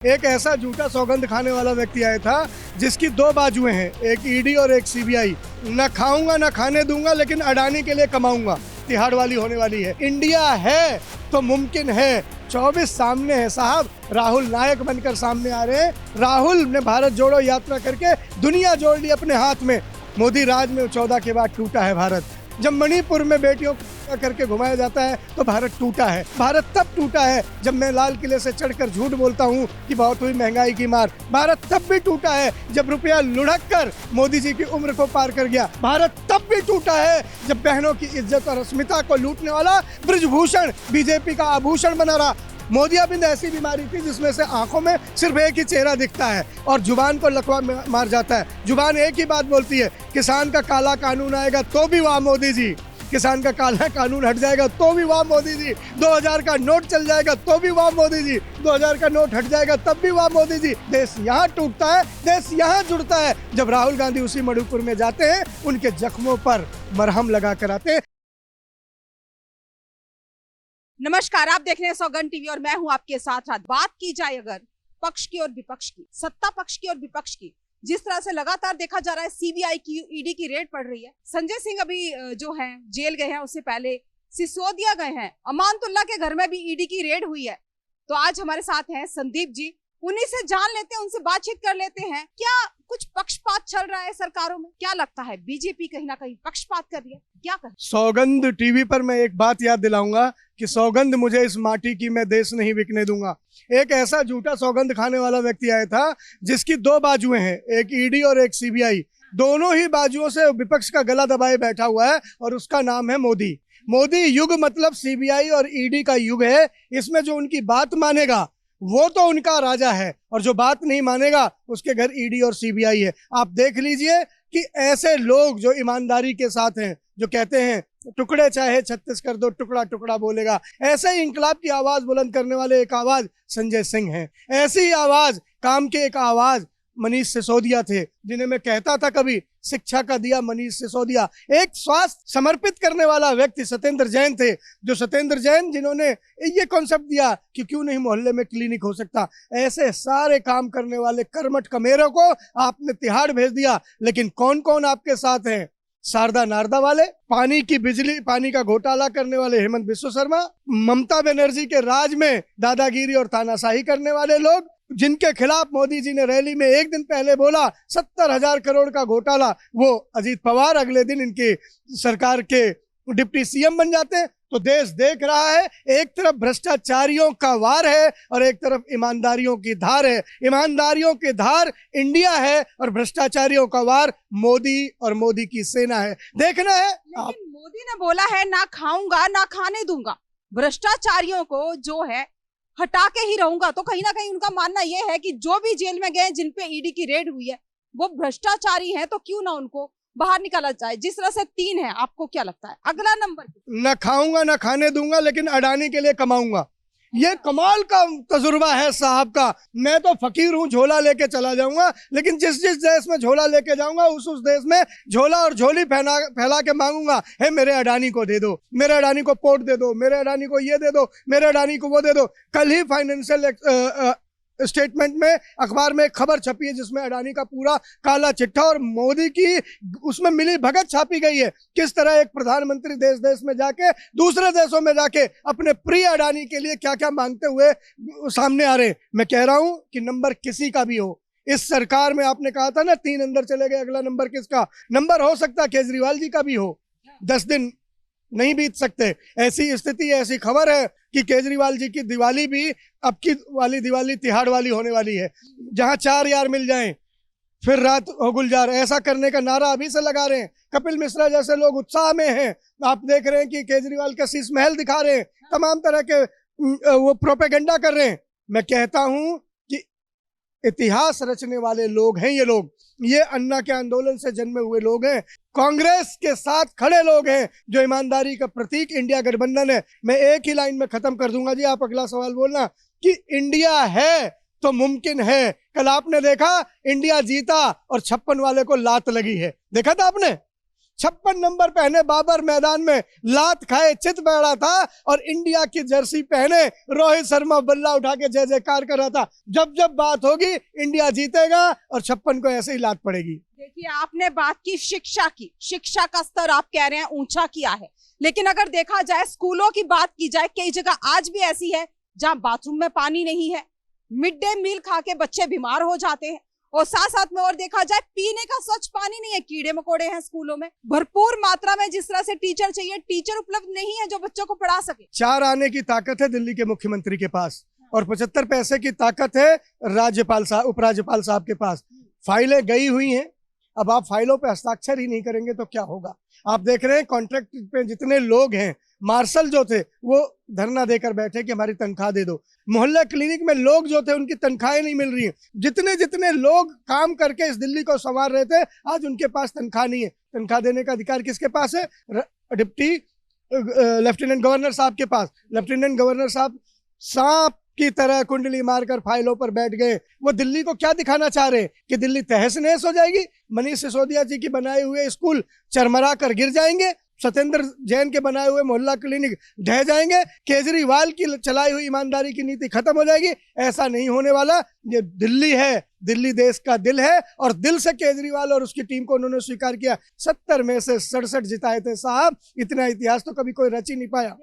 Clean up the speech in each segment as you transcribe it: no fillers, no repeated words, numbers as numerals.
एक ऐसा झूठा सौगंध खाने वाला व्यक्ति आया था जिसकी दो बाजुएं हैं, एक ईडी और एक सीबीआई। न खाऊंगा न खाने दूंगा, लेकिन अडानी के लिए कमाऊंगा। तिहाड़ वाली होने वाली है। इंडिया है तो मुमकिन है। 24 सामने है साहब। राहुल नायक बनकर सामने आ रहे हैं। राहुल ने भारत जोड़ो यात्रा करके दुनिया जोड़ ली अपने हाथ में। मोदी राज में 14 के बाद टूटा है भारत। जब मणिपुर में बेटियों करके घुमाया जाता है तो भारत टूटा है। भारत तब टूटा है जब मैं लाल किले से चढ़कर झूठ बोलता हूँ कि बहुत हुई महंगाई की मार। भारत तब भी टूटा है जब रुपया लुढ़क कर मोदी जी की उम्र को पार कर गया। भारत तब भी टूटा है जब बहनों की इज्जत और अस्मिता को लूटने वाला ब्रिजभूषण बीजेपी का आभूषण बना रहा। मोतियाबिंद ऐसी बीमारी थी जिसमें से आंखों में सिर्फ एक ही चेहरा दिखता है और जुबान को लकवा मार जाता है। जुबान एक ही बात बोलती है, किसान का काला कानून आएगा तो भी वाह मोदी जी। किसान का काला कानून हट जाएगा तो भी वाह मोदी जी। 2000 का नोट चल जाएगा तो भी वाह मोदी जी। 2000 का नोट हट जाएगा तब भी वाह मोदी जी। देश यहाँ टूटता है, देश यहाँ जुड़ता है जब राहुल गांधी उसी मणिपुर में जाते हैं, उनके जख्मों पर मरहम लगा कर आते हैं। नमस्कार, आप देख रहे हैं सौगंध टीवी और मैं हूं आपके साथ। बात की जाए अगर पक्ष की और विपक्ष की, सत्ता पक्ष की और विपक्ष की, जिस तरह से लगातार देखा जा रहा है सीबीआई की, ईडी की रेड पड़ रही है। संजय सिंह अभी जो हैं जेल गए हैं, उससे पहले सिसोदिया गए हैं, अमानतुल्लाह के घर में भी ईडी की रेड हुई है। तो आज हमारे साथ हैं संदीप जी, उन्हीं से जान लेते हैं, उनसे बातचीत कर लेते हैं। क्या कुछ पक्षपात चल रहा है सरकारों में? क्या लगता है बीजेपी कहीं ना कहीं पक्षपात कर रही है? क्या कर सौगंध टीवी पर मैं एक बात याद दिलाऊंगा कि सौगंध मुझे इस माटी की, मैं देश नहीं बिकने दूंगा। एक ऐसा झूठा सौगंध खाने वाला व्यक्ति आया था जिसकी दो बाजुएं हैं, एक ईडी और एक सीबीआई। दोनों ही बाजुओं से विपक्ष का गला दबाए बैठा हुआ है और उसका नाम है मोदी। मोदी युग मतलब सीबीआई और ईडी का युग है। इसमें जो उनकी बात मानेगा वो तो उनका राजा है और जो बात नहीं मानेगा उसके घर ईडी और सीबीआई है। आप देख लीजिए कि ऐसे लोग जो ईमानदारी के साथ हैं, जो कहते हैं टुकड़े चाहे 36 कर दो, टुकड़ा टुकड़ा बोलेगा, ऐसे ही इंकलाब की आवाज बुलंद करने वाले एक आवाज संजय सिंह है। ऐसी ही आवाज, काम के एक आवाज मनीष सिसोदिया थे, जिन्हें मैं कहता था कभी शिक्षा का दिया मनीष सिसोदिया। एक स्वास्थ्य समर्पित करने वाला व्यक्ति सत्येंद्र जैन थे, जो सत्येंद्र जैन जिन्होंने ये कॉन्सेप्ट दिया कि क्यों नहीं मोहल्ले में क्लिनिक हो सकता। ऐसे सारे काम करने वाले कर्मठ कमेरों को आपने तिहाड़ भेज दिया। लेकिन कौन कौन आपके साथ हैं? शारदा नारदा वाले, पानी की बिजली, पानी का घोटाला करने वाले हेमंत बिस्व शर्मा, ममता बनर्जी के राज में दादागिरी और तानाशाही करने वाले लोग, जिनके खिलाफ मोदी जी ने रैली में एक दिन पहले बोला 70,000 करोड़ का घोटाला, वो अजीत पवार अगले दिन इनकी सरकार के डिप्टी सीएम बन जाते हैं। तो देश देख रहा है, एक तरफ भ्रष्टाचारियों का वार है और एक तरफ ईमानदारियों की धार है। ईमानदारियों की धार इंडिया है और भ्रष्टाचारियों का वार मोदी और मोदी की सेना है। देखना है। लेकिन मोदी ने बोला है ना खाऊंगा ना खाने दूंगा, भ्रष्टाचारियों को जो है हटा के ही रहूंगा। तो कहीं ना कहीं उनका मानना यह है कि जो भी जेल में गए, जिन पे ईडी की रेड हुई है, वो भ्रष्टाचारी हैं, तो क्यों ना उनको बाहर निकाला जाए। जिस तरह से 3 है, आपको क्या लगता है अगला नंबर? न खाऊंगा न खाने दूंगा, लेकिन अडानी के लिए कमाऊंगा। ये कमाल का तजुर्बा है साहब का। मैं तो फकीर हूँ, झोला लेके चला जाऊंगा, लेकिन जिस जिस देश में झोला लेके जाऊंगा उस देश में झोला और झोली फैला के मांगूंगा, हे मेरे अडानी को दे दो, मेरे अडानी को पोर्ट दे दो, मेरे अडानी को ये दे दो, मेरे अडानी को वो दे दो। कल ही फाइनेंशियल स्टेटमेंट में अखबार में एक खबर छपी है जिसमें अडानी का पूरा काला चिट्ठा और मोदी की उसमें मिली भगत छापी गई है। किस तरह एक प्रधानमंत्री देश देश में जाके, दूसरे देशों में जाके अपने प्रिय अडानी के लिए क्या क्या मांगते हुए सामने आ रहे। मैं कह रहा हूं कि नंबर किसी का भी हो, इस सरकार में आपने कहा था ना 3 अंदर चले गए, अगला नंबर किसका? नंबर हो सकता है केजरीवाल जी का भी हो। 10 दिन नहीं बीत सकते। ऐसी स्थिति, ऐसी खबर है कि केजरीवाल जी की दिवाली भी अब की वाली दिवाली तिहाड़ वाली होने वाली है, जहां 4 यार मिल जाएं फिर रात हो गुलजार, ऐसा करने का नारा अभी से लगा रहे हैं। कपिल मिश्रा जैसे लोग उत्साह में हैं। आप देख रहे हैं कि केजरीवाल का शीश महल दिखा रहे हैं, तमाम तरह के वो प्रोपेगेंडा कर रहे हैं। मैं कहता हूं कि इतिहास रचने वाले लोग हैं ये लोग। ये अन्ना के आंदोलन से जन्मे हुए लोग हैं, कांग्रेस के साथ खड़े लोग हैं, जो ईमानदारी का प्रतीक इंडिया गठबंधन है। मैं एक ही लाइन में खत्म कर दूंगा जी, आप अगला सवाल बोलना। कि इंडिया है तो मुमकिन है। कल आपने देखा इंडिया जीता और 56 वाले को लात लगी है, देखा था आपने? 56 नंबर पहने बाबर मैदान में लात खाए चित बैठा था और इंडिया की जर्सी पहने रोहित शर्मा बल्ला उठा के जय जयकार कर रहा था। जब जब बात होगी इंडिया जीतेगा और 56 को ऐसे ही लात पड़ेगी। देखिए, आपने बात की शिक्षा की, शिक्षा का स्तर आप कह रहे हैं ऊंचा किया है, लेकिन अगर देखा जाए स्कूलों की बात की जाए, कई जगह आज भी ऐसी है जहां बाथरूम में पानी नहीं है, मिड डे मील खा के बच्चे बीमार हो जाते हैं, और साथ साथ में और देखा जाए पीने का स्वच्छ पानी नहीं है, कीड़े मकोड़े हैं स्कूलों में, भरपूर मात्रा में जिस तरह से टीचर चाहिए, टीचर उपलब्ध नहीं है जो बच्चों को पढ़ा सके। 4 आने की ताकत है दिल्ली के मुख्यमंत्री के पास और 75 पैसे की ताकत है राज्यपाल साहब, उपराज्यपाल साहब के पास। फाइलें गई हुई हैं, अब आप फाइलों पे हस्ताक्षर ही नहीं करेंगे तो क्या होगा। आप देख रहे हैं कॉन्ट्रैक्ट पे जितने लोग हैं, मार्शल जो थे वो धरना देकर बैठे कि हमारी तनख्वाह दे दो। मोहल्ला क्लिनिक में लोग जो थे उनकी तनख्वाहें नहीं मिल रही हैं। जितने जितने लोग काम करके इस दिल्ली को संवार रहे थे, आज उनके पास तनख्वाह नहीं है। तनख्वाह देने का अधिकार किसके पास है? डिप्टी लेफ्टिनेंट गवर्नर साहब के पास। लेफ्टिनेंट गवर्नर साहब सांप की तरह कुंडली मारकर फाइलों पर बैठ गए। वो दिल्ली को क्या दिखाना चाह रहे हैं कि दिल्ली तहस नहस हो जाएगी, मनीष सिसोदिया जी की बनाए हुए स्कूल चरमरा कर गिर जाएंगे, सत्येंद्र जैन के बनाए हुए मोहल्ला क्लिनिक ढह जाएंगे, केजरीवाल की चलाई हुई ईमानदारी की नीति खत्म हो जाएगी। ऐसा नहीं होने वाला। ये दिल्ली है, दिल्ली देश का दिल है और दिल से केजरीवाल और उसकी टीम को उन्होंने स्वीकार किया। 70 में से 67 जिताए थे साहब। इतना इतिहास तो कभी कोई रच ही नहीं पाया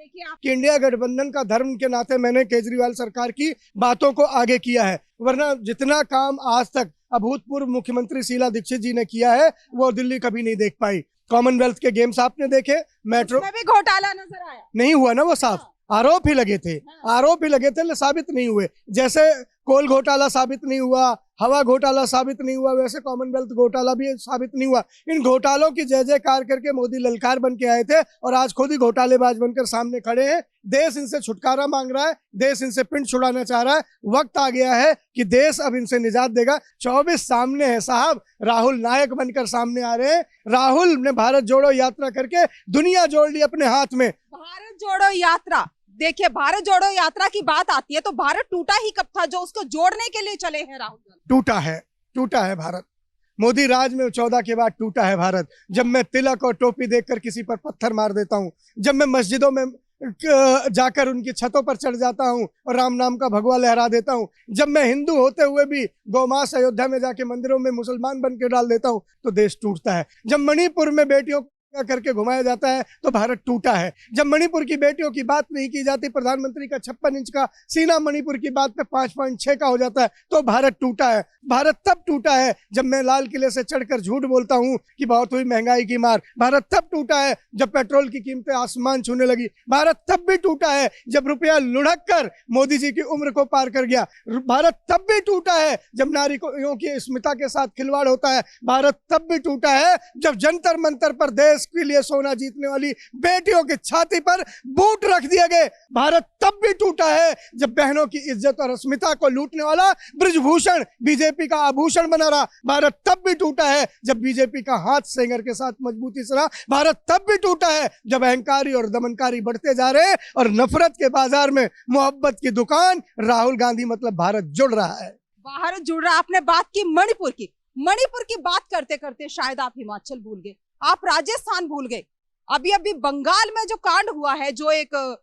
कि इंडिया गठबंधन का धर्म के नाते मैंने केजरीवाल सरकार की बातों को आगे किया है, वरना जितना काम आज तक अभूतपूर्व मुख्यमंत्री शीला दीक्षित जी ने किया है वो दिल्ली कभी नहीं देख पाई। कॉमनवेल्थ के गेम्स आपने देखे, मेट्रो में भी घोटाला नजर आया, नहीं हुआ ना वो साफ। आरोप ही लगे थे, आरोप ही लगे थे, साबित नहीं हुए। जैसे कोल घोटाला साबित नहीं हुआ, हवा घोटाला साबित नहीं हुआ, वैसे कॉमनवेल्थ घोटाला भी साबित नहीं हुआ। इन घोटालों की जय जयकार करके मोदी ललकार बन के आए थे और आज खुद ही घोटालेबाज बनकर सामने खड़े हैं। देश इनसे छुटकारा मांग रहा है, देश इनसे पिंड छुड़ाना चाह रहा है। वक्त आ गया है कि देश अब इनसे निजात देगा। 24 सामने है साहब, राहुल नायक बनकर सामने आ रहे हैं। राहुल ने भारत जोड़ो यात्रा करके दुनिया जोड़ ली अपने हाथ में। भारत जोड़ो यात्रा, देखिए भारत जोड़ो यात्रा की बात आती है तो भारत टूटा ही कब था जो उसको जोड़ने के लिए चले हैं राहुल गांधी? टूटा है भारत। मोदी राज में 14 के बाद टूटा है भारत। जब मैं तिलक और टोपी देखकर किसी पर पत्थर मार देता हूँ, जब मैं मस्जिदों में जाकर उनकी छतों पर चढ़ जाता हूँ और राम नाम का भगवा लहरा देता हूँ, जब मैं हिंदू होते हुए भी गौमास अयोध्या में जाके मंदिरों में मुसलमान बन के डाल देता हूँ तो देश टूटता है। जब मणिपुर में बेटियों करके घुमाया जाता है तो भारत टूटा है। जब मणिपुर की बेटियों की बात नहीं की जाती, प्रधानमंत्री का 56 इंच का सीना मणिपुर की बात पे 5.6 का हो जाता है तो भारत टूटा है। भारत तब टूटा है जब मैं लाल किले से चढ़कर झूठ बोलता हूं कि बहुत हुई महंगाई की मार। भारत तब टूटा है जब पेट्रोल की कीमतें आसमान छूने लगी। भारत तब भी टूटा है जब रुपया लुढ़क कर मोदी जी की उम्र को पार कर गया। भारत तब भी टूटा है जब नारियों की अस्मिता के साथ खिलवाड़ होता है। भारत तब भी टूटा है जब जंतर मंतर पर देश के लिए सोना जीतने वाली बेटियों की छाती पर बूट रख दिए गए। भारत तब भी टूटा है जब बहनों की इज्जत और अस्मिता को लूटने वाला ब्रिजभूषण बीजेपी का आभूषण बना रहा। भारत तब भी टूटा है जब बीजेपी का हाथ सेंगर के साथ मजबूती से रहा। भारत तब भी टूटा है जब अहंकारी और दमनकारी बढ़ते जा रहे हैं और नफरत के बाजार में मोहब्बत की दुकान राहुल गांधी मतलब भारत जुड़ रहा है। भारत जुड़ रहा। आपने बात की मणिपुर की, मणिपुर की बात करते करते शायद आप हिमाचल भूल गए, आप राजस्थान भूल गए। अभी अभी बंगाल में जो कांड हुआ है, जो एक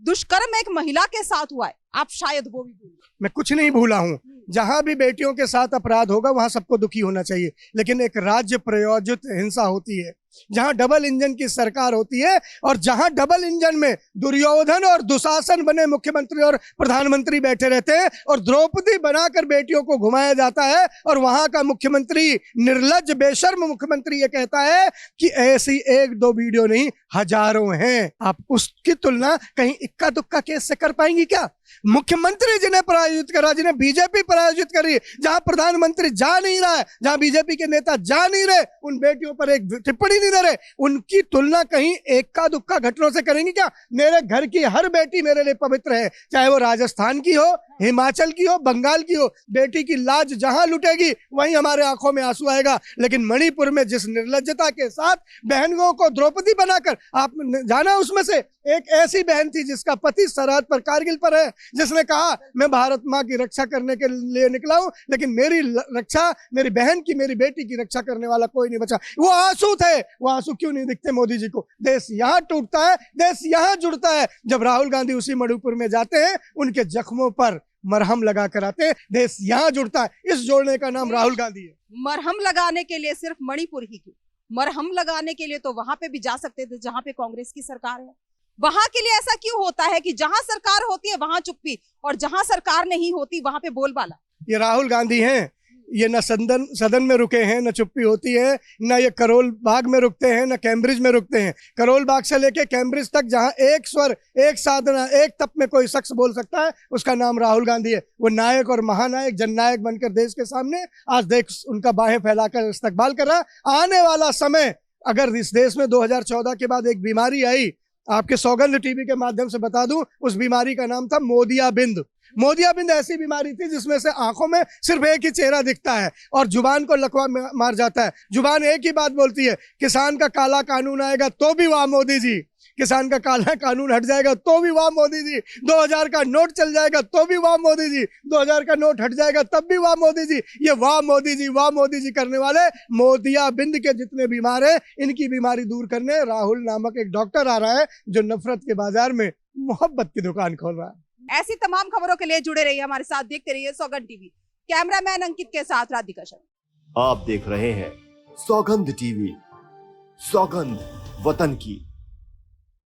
दुष्कर्म एक महिला के साथ हुआ है, आप शायद वो भी भूल गए। मैं कुछ नहीं भूला हूं। जहां भी बेटियों के साथ अपराध होगा वहां सबको दुखी होना चाहिए, लेकिन एक राज्य प्रायोजित हिंसा होती है, जहां डबल इंजन की सरकार होती है और जहां डबल इंजन में दुर्योधन और दुशासन बने मुख्यमंत्री और प्रधानमंत्री बैठे रहते हैं और द्रौपदी बनाकर बेटियों को घुमाया जाता है और वहां का मुख्यमंत्री निर्लज्ज बेशर्म मुख्यमंत्री ये कहता है कि ऐसी एक दो वीडियो नहीं हजारों हैं। आप उसकी तुलना कहीं इक्का दुक्का केस से कर पाएंगी क्या? मुख्यमंत्री जिन्हें प्रायोजित कर रहा, जिन्हें बीजेपी प्रायोजित कर रही है, जहां प्रधानमंत्री जा नहीं रहा है, जहां बीजेपी के नेता जा नहीं रहे, उन बेटियों पर एक टिप्पणी नहीं दे रहे, उनकी तुलना कहीं एक्का दुक्का घटनों से करेंगी क्या? मेरे घर की हर बेटी मेरे लिए पवित्र है, चाहे वो राजस्थान की हो, हिमाचल की हो, बंगाल की हो, बेटी की लाज जहां लुटेगी वहीं हमारे आंखों में आंसू आएगा। लेकिन मणिपुर में जिस निर्लज्जता के साथ बहनों को द्रौपदी बनाकर, आप जाना उसमें से एक ऐसी बहन थी जिसका पति सरहद पर कारगिल पर है, जिसने कहा मैं भारत माँ की रक्षा करने के लिए निकला हूं, लेकिन मेरी रक्षा, मेरी बहन की, मेरी बेटी की रक्षा करने वाला कोई नहीं बचा। वो आंसू थे, वो आंसू क्यों नहीं दिखते मोदी जी को? देश यहाँ टूटता है, देश यहाँ जुड़ता है जब राहुल गांधी उसी मणिपुर में जाते हैं, उनके जख्मों पर मरहम लगा कर आते हैं। देश यहाँ जुड़ता है, इस जोड़ने का नाम राहुल गांधी है। मरहम लगाने के लिए सिर्फ मणिपुर ही क्यों? मरहम लगाने के लिए तो वहां पे भी जा सकते थे जहां पे कांग्रेस की सरकार है। वहां के लिए ऐसा क्यों होता है कि जहां सरकार होती है वहां चुप्पी, और जहां सरकार नहीं होती वहां पे बोलबाला? ये राहुल गांधी हैं, ये न सदन में रुके हैं, न चुप्पी होती है, न ये करोल बाग में रुकते हैं, न कैम्ब्रिज में रुकते हैं। करोल बाग से लेके कैम्ब्रिज तक जहां एक स्वर, एक साधना, एक तप में कोई शख्स बोल सकता है, उसका नाम राहुल गांधी है। वो नायक और महानायक, जननायक बनकर देश के सामने आज देख उनका बाहें फैलाकर इस्तकबाल कर रहा। आने वाला समय, अगर इस देश में 2014 के बाद एक बीमारी आई, आपके सौगंध टीवी के माध्यम से बता दूं, उस बीमारी का नाम था मोदियाबिंद। मोदियाबिंद ऐसी बीमारी थी जिसमें से आंखों में सिर्फ एक ही चेहरा दिखता है और जुबान को लकवा मार जाता है। जुबान एक ही बात बोलती है, किसान का काला कानून आएगा तो भी वाह मोदी जी, किसान का काला कानून हट जाएगा तो भी वाह मोदी जी, 2000 का नोट चल जाएगा तो भी वाह मोदी जी, 2000 का नोट हट जाएगा तब भी वाह मोदी जी। ये वाह मोदी जी, वाह मोदी जी करने वाले मोदियाबिंद के जितने बीमार हैं, इनकी बीमारी दूर करने राहुल नामक एक डॉक्टर आ रहा है जो नफरत के बाजार में मोहब्बत की दुकान खोल रहा है। ऐसी तमाम खबरों के लिए जुड़े रहिए हमारे साथ, देखते रहिए सौगंध टीवी। कैमरामैन अंकित के साथ राधिका शर्मा। आप देख रहे हैं सौगंध टीवी, सौगंध वतन की।